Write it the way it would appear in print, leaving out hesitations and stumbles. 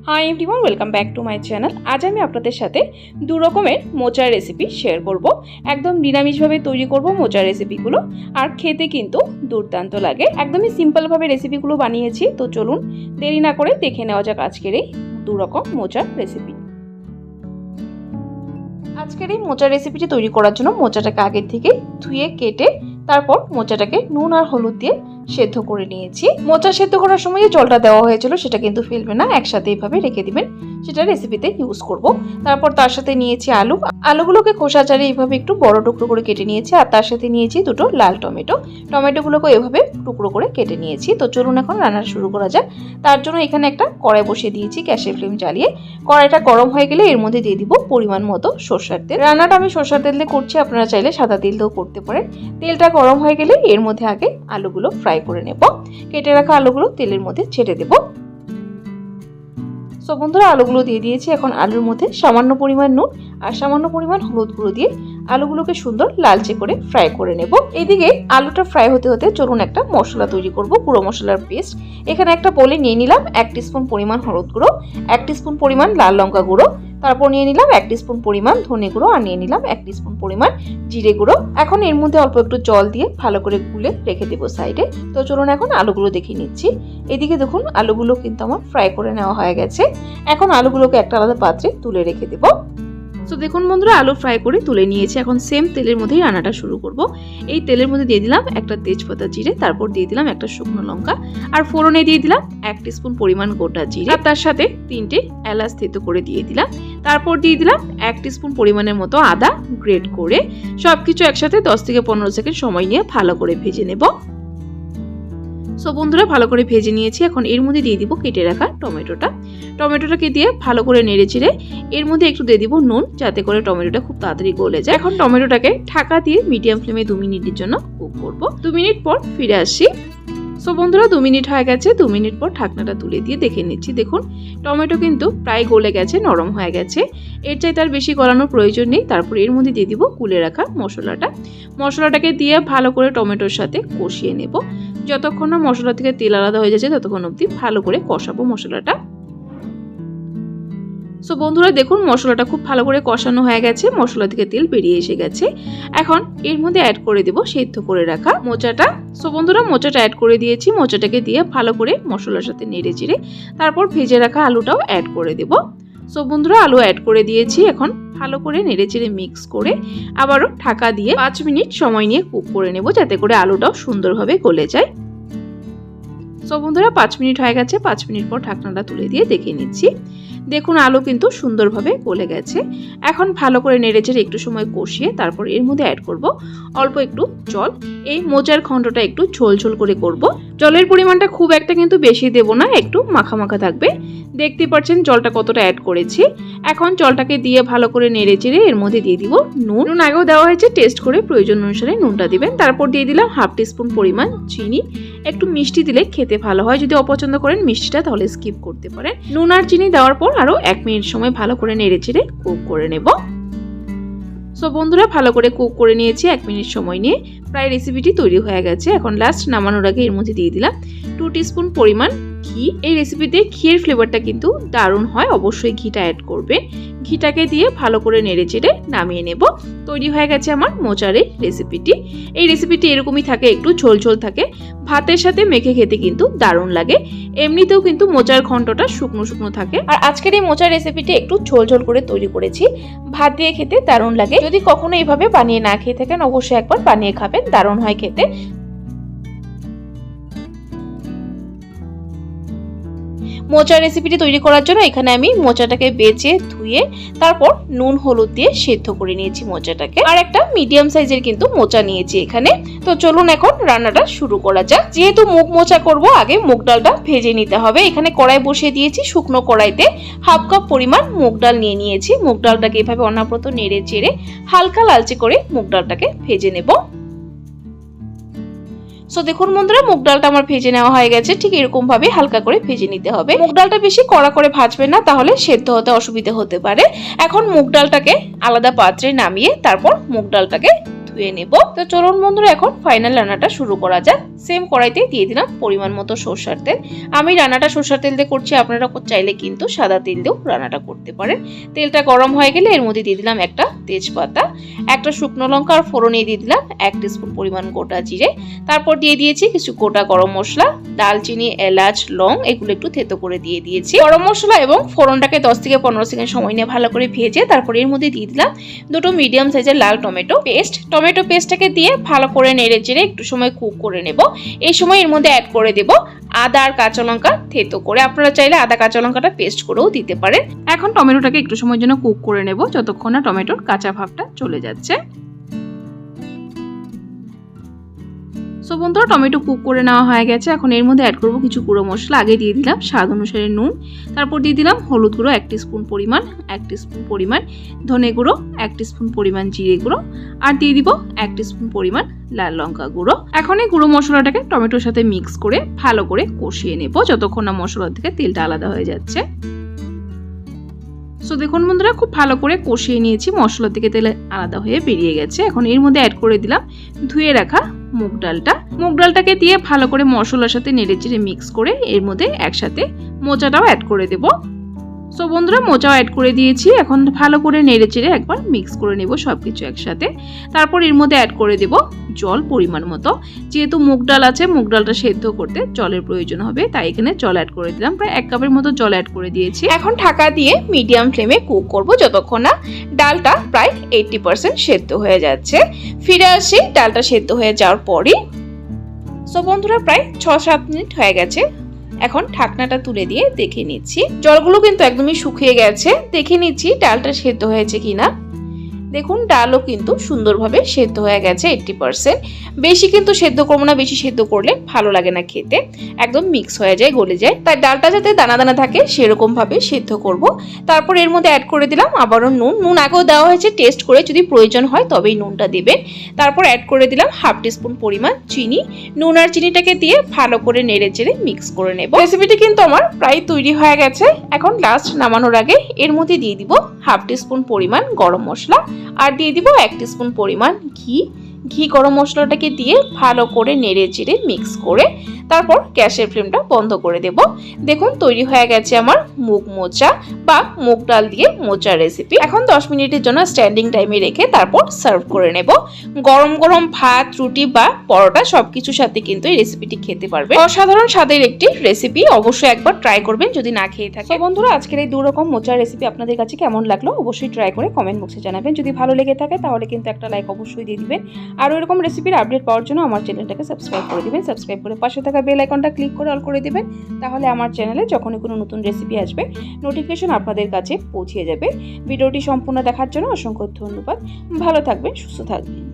Hi everyone, welcome back to my channel. আজ আমি আপনাদের সাথে দু রকমের মোচার রেসিপি শেয়ার করব। একদম নিরামিষভাবে তৈরি করব মোচার রেসিপিগুলো, আর খেতে কিন্তু দুর্দান্ত লাগে। একদমই সিম্পলভাবে রেসিপিগুলো বানিয়েছি। তো চলুন দেরি না করে দেখে নেওয়া যাক আজকের এই দু রকম মোচার রেসিপি। আজকের এই মোচার রেসিপিটি তৈরি করার জন্য মোচাটাকে আগের থেকে ধুয়ে কেটে তারপর মোচাটাকে নুন আর হলুদ দিয়ে সেদ্ধ করে নিয়েছি। মোচা সেদ্ধ করার সময় যে জলটা দেওয়া হয়েছিল সেটা কিন্তু ফেলবে না, একসাথে এইভাবে রেখে দিবেন, সেটা রেসিপিতে ইউজ করব। তারপর তার সাথে নিয়েছি আলুগুলোকে খোসা ছাড়িয়ে এইভাবে একটু বড় টুকরো করে কেটে নিয়েছি। আর তার সাথে নিয়েছি দুটো লাল টমেটোগুলোকে এভাবে টুকরো করে কেটে নিয়েছি। তো চলুন এখন রান্না শুরু করা যাক। তার জন্য এখানে একটা কড়াই বসিয়ে দিয়েছি গ্যাসের ফ্লেম জ্বালিয়ে। কড়াইটা গরম হয়ে গেলে এর মধ্যে দিয়ে দিব পরিমাণ মতো সরষের তেল। রান্নাটা আমি সরষের তেল দিয়ে করছি, আপনারা চাইলে সাদা তেল দিয়েও করতে পারেন। তেলটা গরম হয়ে গেলে এর মধ্যে আগে আলুগুলো ফ্রাই করে নেব। কেটে রাখা আলুগুলো তেলের মধ্যে ছেড়ে দেব। সো বন্ধুরা, আলুগুলো দিয়ে দিয়েছি। এখন আলুর মধ্যে সামান্য পরিমাণ নুন আর সামান্য পরিমাণ হলুদ গুঁড়ো দিয়ে আলুগুলোকে সুন্দর লালচে করে ফ্রাই করে নেব। এইদিকে আলুটা ফ্রাই হতে হতে চলুন একটা মশলা তৈরি করব, গুঁড়ো মশলার পেস্ট। এখানে একটা বলে নিয়ে নিলাম 1 টিস্পুন পরিমাণ হলুদ গুঁড়ো, 1 টিস্পুন পরিমাণ লাল লঙ্কা গুঁড়ো, তারপর নিয়ে নিলাম 1 টিস্পুন পরিমাণ ধনে গুঁড়ো, আর নিয়ে নিলাম 1 টিস্পুন পরিমাণ জিরে গুঁড়ো। এখন এর মধ্যে অল্প একটু জল দিয়ে ভালো করে গুলে রেখে দেবো সাইডে। তো চলুন এখন আলুগুলো দেখে নিচ্ছি। এদিকে দেখুন আলুগুলো কিন্তু আমার ফ্রাই করে নেওয়া হয়ে গেছে। এখন আলুগুলোকে একটা আলাদা পাত্রে তুলে রেখে দেবো। তো দেখুন বন্ধুরা, আলু ফ্রাই করে তুলে নিয়েছি। এখন সেম তেলের মধ্যেই রান্নাটা শুরু করব। এই তেলের মধ্যে দিয়ে দিলাম একটা তেজপাতা চিড়ে, তারপর দিয়ে দিলাম একটা শুকনো লঙ্কা, আর ফোড়নে দিয়ে দিলাম 1 টিস্পুন পরিমাণ গোটা জিরে, আর তার সাথে 3টে এলাচ থেতো করে দিয়ে দিলাম। তারপর দিয়ে দিলাম 1 টিস্পুন পরিমাণের মতো আদা গ্রেট করে। সবকিছু একসাথে 10 থেকে 15 সেকেন্ড সময় নিয়ে ভালো করে ভেজে নেব। সো বন্ধুরা, ভালো করে ভেজে নিয়েছি। এখন এর মধ্যে দিয়ে দিব কেটে রাখা টমেটোটাকে দিয়ে ভালো করে নেড়ে চেড়ে এর মধ্যে একটু দিয়ে দিব নুন, যাতে করে টমেটোটা খুব তাড়াতাড়ি গলে যায়। এখন টমেটোটাকে ঢাকা দিয়ে মিডিয়াম ফ্লেমে 2 মিনিটের জন্য কুক করব। 2 মিনিট পর ফিরে আসছি। সো বন্ধুরা, 2 মিনিট হয়ে গেছে। 2 মিনিট পর ঢাকনাটা তুলে দিয়ে দেখে নিচ্ছি। দেখুন টমেটো কিন্তু প্রায় গলে গেছে, নরম হয়ে গেছে। এর চাইতে আর বেশি গলানোর প্রয়োজন নেই। তারপর এর মধ্যে দিয়ে দিব গুলে রাখা মশলাটাকে দিয়ে ভালো করে টমেটোর সাথে কষিয়ে নেব। যতক্ষণ না মশলা থেকে তেল আলাদা হয়ে যাচ্ছে ততক্ষণ অবধি ভালো করে কষাবো মশলাটা। সো বন্ধুরা, দেখুন মশলাটা খুব ভালো করে কষানো হয়ে গেছে, মশলা থেকে তেল বেরিয়ে এসে গেছে। এখন এর মধ্যে অ্যাড করে দেব সেদ্ধ করে রাখা মোচাটা। সো বন্ধুরা, মোচাটা অ্যাড করে দিয়েছি। মোচাটাকে দিয়ে ভালো করে মশলার সাথে নেড়ে চেড়ে তারপর ভেজে রাখা আলুটাও অ্যাড করে দেব। সো বন্ধুরা, আলু অ্যাড করে দিয়েছি। এখন ভালো করে নেড়ে চেড়ে মিক্স করে আবারও ঢাকা দিয়ে 5 মিনিট সময় নিয়ে কুক করে নেব, যাতে করে আলুটাও সুন্দরভাবে গলে যায়। সো বন্ধুরা, 5 মিনিট হয়ে গেছে। 5 মিনিট পর ঢাকনাটা তুলে দিয়ে দেখে নিচ্ছি। দেখুন আলু কিন্তু সুন্দরভাবে গলে গেছে। এখন ভালো করে নেড়েচেড়ে একটু সময় কষিয়ে তারপর এর মধ্যে অ্যাড করব অল্প একটু জল। এই মোচার ঘন্টটা একটু ঝোল করে করব। জলের পরিমাণটা খুব একটা কিন্তু বেশি দেব না, একটু মাখা মাখা থাকবে। দেখতে পাচ্ছেন জলটা কতটা অ্যাড করেছি। এখন জলটাকে দিয়ে ভালো করে নেড়েচেড়ে এর মধ্যে দিয়ে দিব নুন আগেও দেওয়া হয়েছে, টেস্ট করে প্রয়োজন অনুসারে নুনটা দিবেন। তারপর দিয়ে দিলাম 1/2 টিস্পুন পরিমাণ চিনি। একটু মিষ্টি দিলে খেতে ভালো হয়, যদি অপছন্দ করেন মিষ্টিটা তাহলে স্কিপ করতে পারেন। নুন আর চিনি দেওয়ার পর আরো 1 মিনিট সময় ভালো করে নেড়েচেড়ে কুক করে নেব। সো বন্ধুরা, ভালো করে কুক করে নিয়েছি 1 মিনিট সময় নিয়ে। প্রায় রেসিপিটি তৈরি হয়ে গেছে। এখন লাস্ট নামানোর আগে এর মধ্যে দিয়ে দিলাম 2 টিস্পুন পরিমাণ ঘি। এই রেসিপিতে ঘিয়ের ফ্লেভারটা কিন্তু দারুণ হয়, অবশ্যই ঘিটা অ্যাড করবে। ঘিটাকে দিয়ে ভালো করে নেড়েচেড়ে নামিয়ে নেব। তৈরি হয়ে গেছে আমার মোচার এই রেসিপিটি। এই রেসিপিটি এরকমই থাকে, একটু ঝোল থাকে। ভাতের সাথে মেখে খেতে কিন্তু দারুণ লাগে। এমনিতেও কিন্তু মোচার ঘন্টটা শুকনো থাকে। আর আজকের এই মোচার রেসিপিটি একটু ঝোল করে তৈরি করেছি, ভাত দিয়ে খেতে দারুণ লাগে। যদি কখনো এইভাবে বানিয়ে না খেয়ে থাকেন অবশ্যই একবার বানিয়ে খাবেন, দারুণ হয় খেতে। মোচার রেসিপিটি তৈরি করার জন্য এখানে আমি মোচাটাকে বেছে ধুয়ে তারপর নুন হলুদ দিয়ে সেদ্ধ করে নিয়েছি মোচাটাকে। আর একটা মিডিয়াম সাইজের কিন্তু মোচা নিয়েছি এখানে। তো চলুন এখন রান্নাটা শুরু করা যাক। যেহেতু মুগ মোচা করব, আগে মুগ ডালটা ভেজে নিতে হবে। এখানে কড়াই বসিয়ে দিয়েছি, শুকনো কড়াইতে 1/2 কাপ পরিমাণ মুগ ডাল নিয়ে নিয়েছি। মুগ ডালটাকে এভাবে অনাবরত নেড়ে চেড়ে হালকা লালচে করে মুগ ডালটাকে ভেজে নেব। সো দেখুন বন্ধুরা, মুগ ডালটা আমার ভেজে নেওয়া হয়ে গেছে। ঠিক এরকম ভাবে হালকা করে ভেজে নিতে হবে। মুগ ডালটা বেশি কড়া করে ভাজবেন না, তাহলে সেদ্ধ হতে অসুবিধা হতে পারে। এখন মুগ ডালটাকে আলাদা পাত্রে নামিয়ে তারপর মুগ ডালটাকে ধুয়ে নেব। তো চলুন বন্ধুরা, এখন ফাইনাল রান্নাটা শুরু করা যাক। সেম কড়াইতে দিয়ে দিলাম পরিমাণ মতো সরষের তেল। আমি রান্নাটা সরষের তেল দিয়ে করছি, আপনারা চাইলে কিন্তু সাদা তেল দিয়েও রান্নাটা করতে পারেন। তেলটা গরম হয়ে গেলে এর মধ্যে দিয়ে দিলাম একটা তেজপাতা, একটা শুকনো লঙ্কা আর ফোড়নে দিয়ে দিলাম 1 টিস্পুন পরিমাণ গোটা জিরে। তারপর দিয়ে দিয়েছি কিছু গোটা গরম মশলা, দালচিনি, এলাচ, লং এগুলো একটু থেতো করে দিয়ে দিয়েছি। গরম মশলা এবং ফোড়নটাকে 10 থেকে 15 সেকেন্ড সময় নিয়ে ভালো করে ভেজে তারপর এর মধ্যে দিয়ে দিলাম দুটো মিডিয়াম সাইজের লাল টমেটো পেস্টটাকে দিয়ে ভালো করে নেড়ে চেড়ে একটু সময় কুক করে নেব। এই সময় এর মধ্যে অ্যাড করে দেব আদা আর কাঁচা লঙ্কা থেতো করে, আপনারা চাইলে আদা কাঁচা লঙ্কাটা পেস্ট করেও দিতে পারেন। এখন টমেটোটাকে একটু সময়ের জন্য কুক করে নেব যতক্ষণ না টমেটোর কাঁচা ভাবটা চলে যাচ্ছে। সো বন্ধুরা টমেটো কুক করে নেওয়া হয়ে গেছে। এখন এর মধ্যে অ্যাড করব কিছু গুঁড়ো মশলা। আগে দিয়ে দিলাম স্বাদ অনুসারে নুন, তারপর দিয়ে দিলাম হলুদ গুঁড়ো 1 টিস্পুন পরিমাণ, ধনে গুঁড়ো 1 টিস্পুন পরিমাণ, জিরে গুঁড়ো আর দিয়ে দিব 1 টিস্পুন পরিমাণ লাল লঙ্কা গুঁড়ো। এখন এই গুঁড়ো মশলাটাকে টমেটোর সাথে মিক্স করে ভালো করে কষিয়ে নেব যতক্ষণ না মশলা থেকে তেলটা আলাদা হয়ে যাচ্ছে। সো দেখুন বন্ধুরা খুব ভালো করে কষিয়ে নিয়েছি, মশলা থেকে তেল আলাদা হয়ে বেরিয়ে গেছে। এখন এর মধ্যে অ্যাড করে দিলাম ধুয়ে রাখা মুগ ডালটাকে দিয়ে ভালো করে মশলার সাথে নেড়েচেড়ে মিক্স করে এর মধ্যে একসাথে মোচাটাও অ্যাড করে দেব। সো বন্ধুরা মোচাও অ্যাড করে দিয়েছি। এখন ভালো করে নেড়েচেড়ে একবার মিক্স করে নেব সবকিছু একসাথে। তারপর এর মধ্যে অ্যাড করে দেব জল পরিমাণ মতো। যেহেতু মুগ ডাল আছে, মুগ ডালটা সেদ্ধ করতে জলের প্রয়োজন হবে, তাই এখানে জল অ্যাড করে দিলাম। প্রায় 1 কাপের মতো জল অ্যাড করে দিয়েছি। এখন ঢাকা দিয়ে মিডিয়াম ফ্লেমে কুক করব যতক্ষণ না ডালটা প্রায় 80% সেদ্ধ হয়ে যাচ্ছে। ফিরে আসি ডালটা সেদ্ধ হয়ে যাওয়ার পরই। সো বন্ধুরা প্রায় 6-7 মিনিট হয়ে গেছে। এখন ঢাকনাটা তুলে দিয়ে দেখে নিচ্ছি, জলগুলো কিন্তু একদমই শুকিয়ে গেছে। দেখে নিচ্ছি ডালটা সেদ্ধ হয়েছে কিনা। দেখুন ডালও কিন্তু সুন্দরভাবে সেদ্ধ হয়ে গেছে 80%। বেশি কিন্তু সেদ্ধ করবো না, বেশি সেদ্ধ করলে ভালো লাগে না খেতে, একদম মিক্স হয়ে যায়, গলে যায়। তাই ডালটা যাতে দানা দানা থাকে সেরকম ভাবে সেদ্ধ করব। তারপর এর মধ্যে অ্যাড করে দিলাম আবারও নুন আগেও দেওয়া হয়েছে, টেস্ট করে যদি প্রয়োজন হয় তবেই নুনটা দেবেন। তারপর অ্যাড করে দিলাম 1/2 টিস্পুন পরিমাণ চিনি। নুন আর চিনিটাকে দিয়ে ভালো করে নেড়ে চেড়ে মিক্স করে নেব। রেসিপিটি কিন্তু আমার প্রায় তৈরি হয়ে গেছে। এখন লাস্ট নামানোর আগে এর মধ্যে দিয়ে দিব 1/2 টিস্পুন পরিমাণ গরম মশলা আর দিয়ে দিব 1 টিস্পুন পরিমাণ ঘি গরম মশলাটাকে দিয়ে ভালো করে নেড়ে চেড়ে মিক্স করে তারপর গ্যাসের ফ্লেমটা বন্ধ করে দেব। দেখুন তৈরি হয়ে গেছে আমার মুগ মোচা বা মুগ ডাল দিয়ে মোচা রেসিপি। এখন 10 মিনিটের জন্য স্ট্যান্ডিং টাইমে রেখে তারপর সার্ভ করে নেব। গরম গরম ভাত, রুটি বা পরোটা সবকিছুর সাথে কিন্তু এই রেসিপিটি খেতে পারবে। অসাধারণ স্বাদের একটি রেসিপি, অবশ্যই একবার ট্রাই করবেন যদি না খেয়ে থাকে। বন্ধুরা আজকের এই 2 রকম মোচা রেসিপি আপনাদের কাছে কেমন লাগলো অবশ্যই ট্রাই করে কমেন্ট বক্সে জানাবেন। যদি ভালো লেগে থাকে তাহলে কিন্তু একটা লাইক অবশ্যই দিয়ে দিবেন। আর এরকম রেসিপির আপডেট পাওয়ার জন্য আমার চ্যানেলটাকে সাবস্ক্রাইব করে দিবেন। সাবস্ক্রাইব করে পাশে থাকা বেল আইকনটা ক্লিক করে অল করে দিবেন, তাহলে আমার চ্যানেলে যখনই কোনো নতুন রেসিপি আসবে নোটিফিকেশন আপনাদের কাছে পৌঁছে যাবে। ভিডিওটি সম্পূর্ণ দেখার জন্য অসংখ্য ধন্যবাদ। ভালো থাকবেন, সুস্থ থাকবেন।